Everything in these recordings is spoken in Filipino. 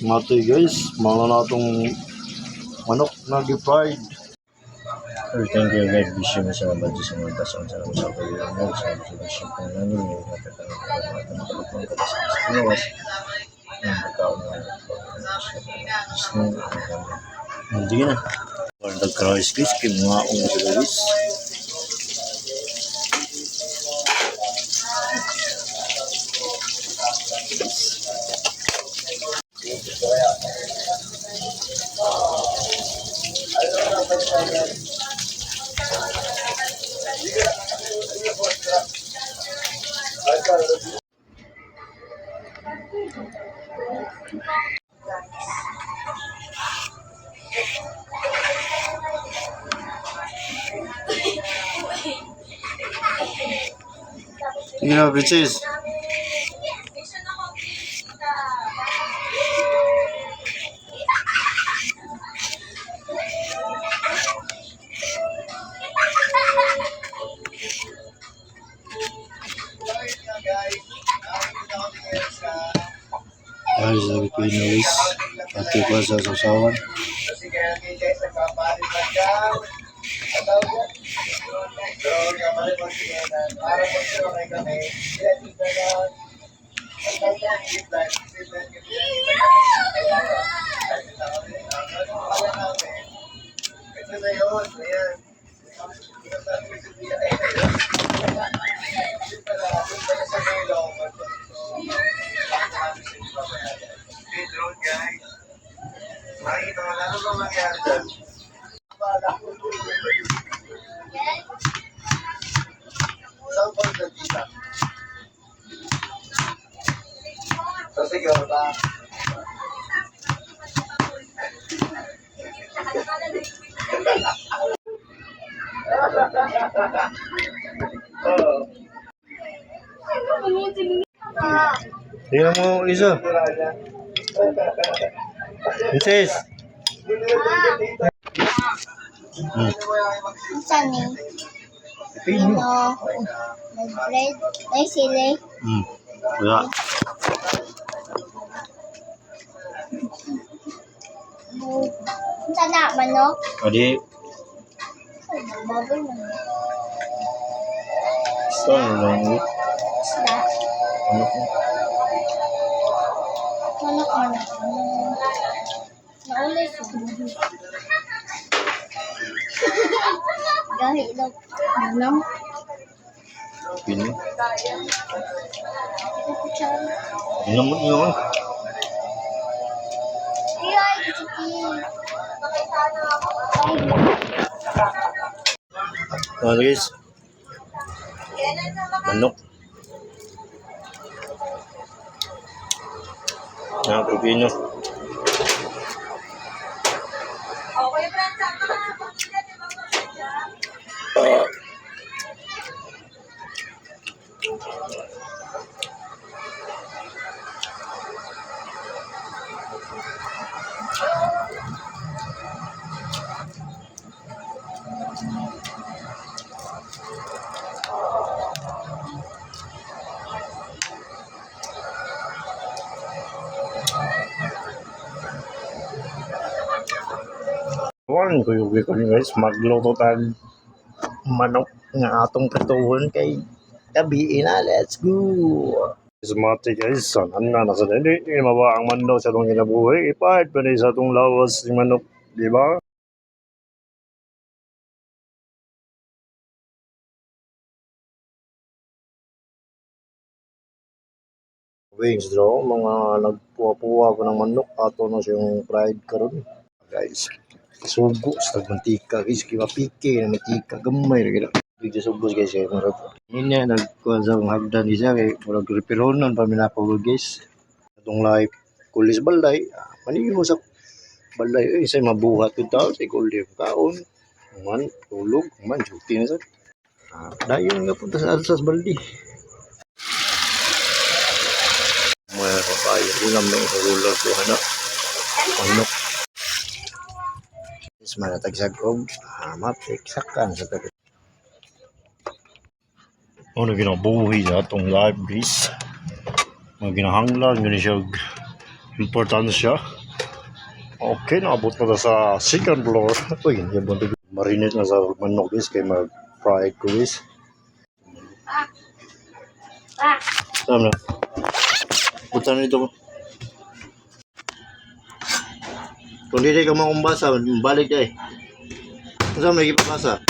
Matoy guys, mga na itong manok na fried. Sir, thank you God. Wish you sa budget sa mga tasang sa mga sa pagkakas. Sa wish po namin yung natatanong ko ng katas sa Pilipinas. Ang pagkaon na hindi na. Or nag-cross guys, kinuha ko na sila guys. Sige na, princess. Ay, sa Pilipino guys. Pati ko sa sasawan. Tingnan mo, Lisa. Princess. Saan ni? Pino. Nag-bread. May sili. Wala. Saan na? Manok? Adi. Baboy manok. Saan lang? Isda. Ano ko? Manok. Naulay siya. Gahi daw. Manam. Pino. Kukutsara. Tingnan mo niyo. Ay, kisikin. Ano guys? Manok. Na Pilipino. One, kuyugi ko guys, magluto tag manok nga atong prituhon kay gabi na. Let's go! Smati guys, sanan na nasa dili. Maba ang manok sa itong kinabuhi. Ipahit pa rin sa itong lawas ng manok, di ba? Wings draw, mga nagpuwa-puwa ko ng manok. Ato na siyang fried karon guys. Sugo sa mantika guys, kipapike na mantika gamay ra gid. Video subos guys kay murag niya nagkuha sa hagdan isa kay murag repironon pa minapawag guys. Atong live kulis balay, maningin sa balay say mabuhat ud tao say kulis kaon. Man tulog, man duty na sad. Dayon nga punta sa Alsas Baldi. May papaya ulam ng ulam ko ano. Ano? Manatag sa og matiksakan sa tabi. Ano ginabuhi sa atong live guys. Mga ginahanglan gani siya Importante siya. Okay, naabot na sa second floor. Uy, yung buntig. Marinate na sa manok guys, kaya mag-fry ko guys. Saan na? Punta na dito ko. Kung hindi ka makumbasa, balik ka eh. Saan may ipapasa?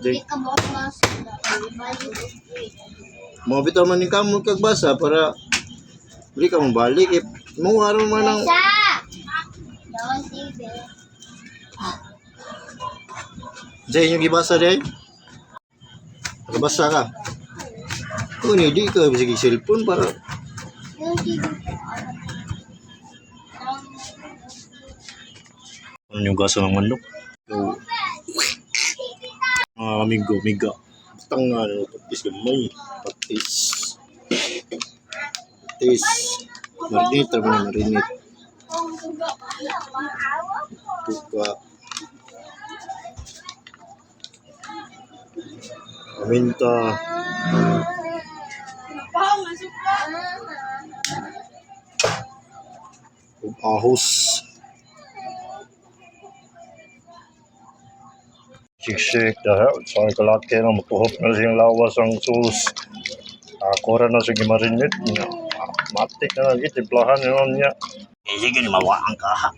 Hindi ka bukas. Mga bitaw man ni kamon kagbasa para hindi ka mabalik eh. Mga araw man ng... Isa! Dawan TV. Sa inyo gibasa din? Nakabasa ka? Kung hindi ka, sige cellphone para... Yung TV. Ano yung gasa ng manok? So, mga amigo, miga. Butang nga, patis gamay. Patis. Patis. Marinate, tama na marinate. Tuka. Paminta. Ahos. Siksik dahil sa kalaki na matuhop na siyang lawas ang sus. Akura na sige marinate niya. Matik na lagi, timplahan niya. Sige ni mawaan ka ha.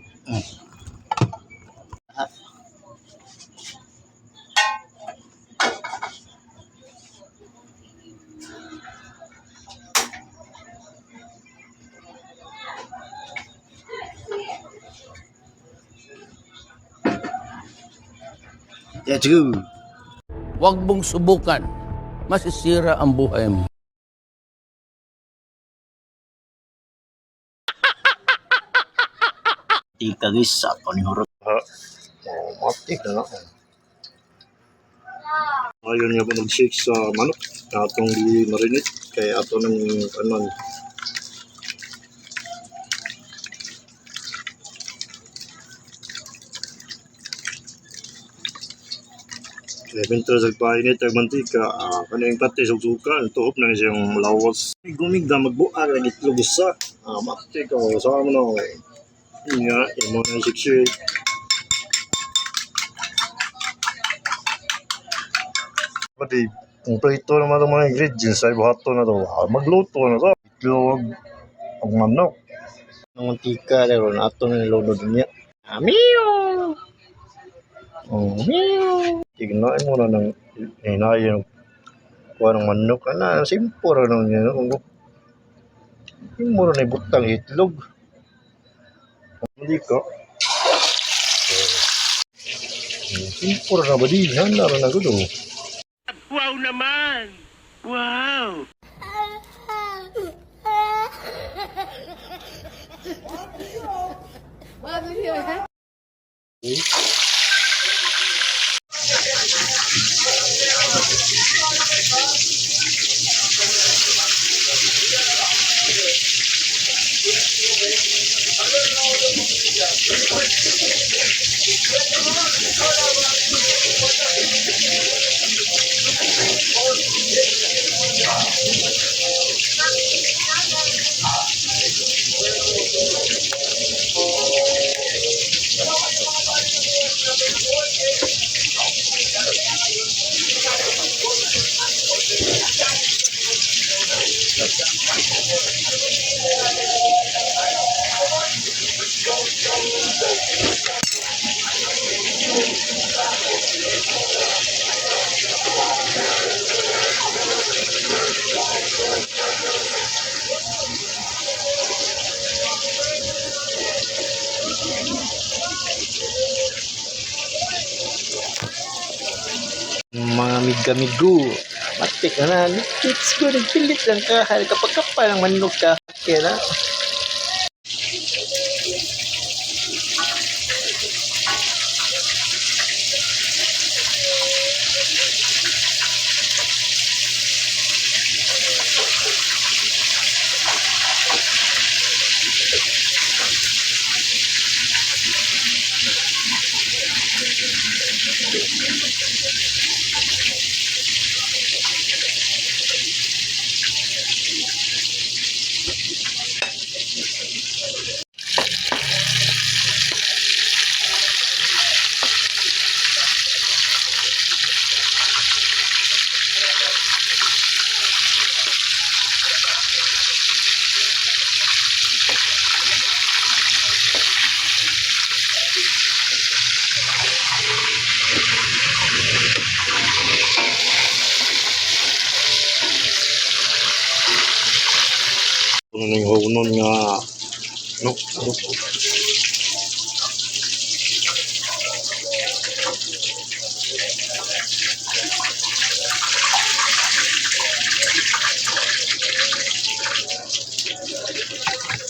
Let's go. Huwag mong subukan. Masisira ang buhay mo. Tika guys, sa ni hurot. Matik na ako. Ayaw niya pa mag-shake sa manok. Atong di marinate. Kaya ato ng kanon. Kaya bento sa painit ang mantika, kanang patis ug suka, tuhop na siyang lawas. Gumigda magbuak ang itlog sa. Matik ko sa mo no. Nga, imo na siksik. Pati, kompleto naman ang mga ingredients ay buhato na to. Magluto na to. Itlog, ang manok. Ang mantika, meron ato na nilunod niya. Amiyo! Amiyo! Tignan mo na ng hinayin kuha ng manok. Simpura na niya. Yung mura na ibutang itlog. Hindi ka. Simpura na ba di? Handa na ko doon. Wow naman! Wow! Mga amigo, matik na na. Kids ko, nagpilit lang ka. Kapag kapal ng manok ka. Kaya na. Ano na yung hunon nga, no?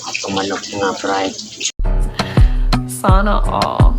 Itong manok nga fried. Sana all.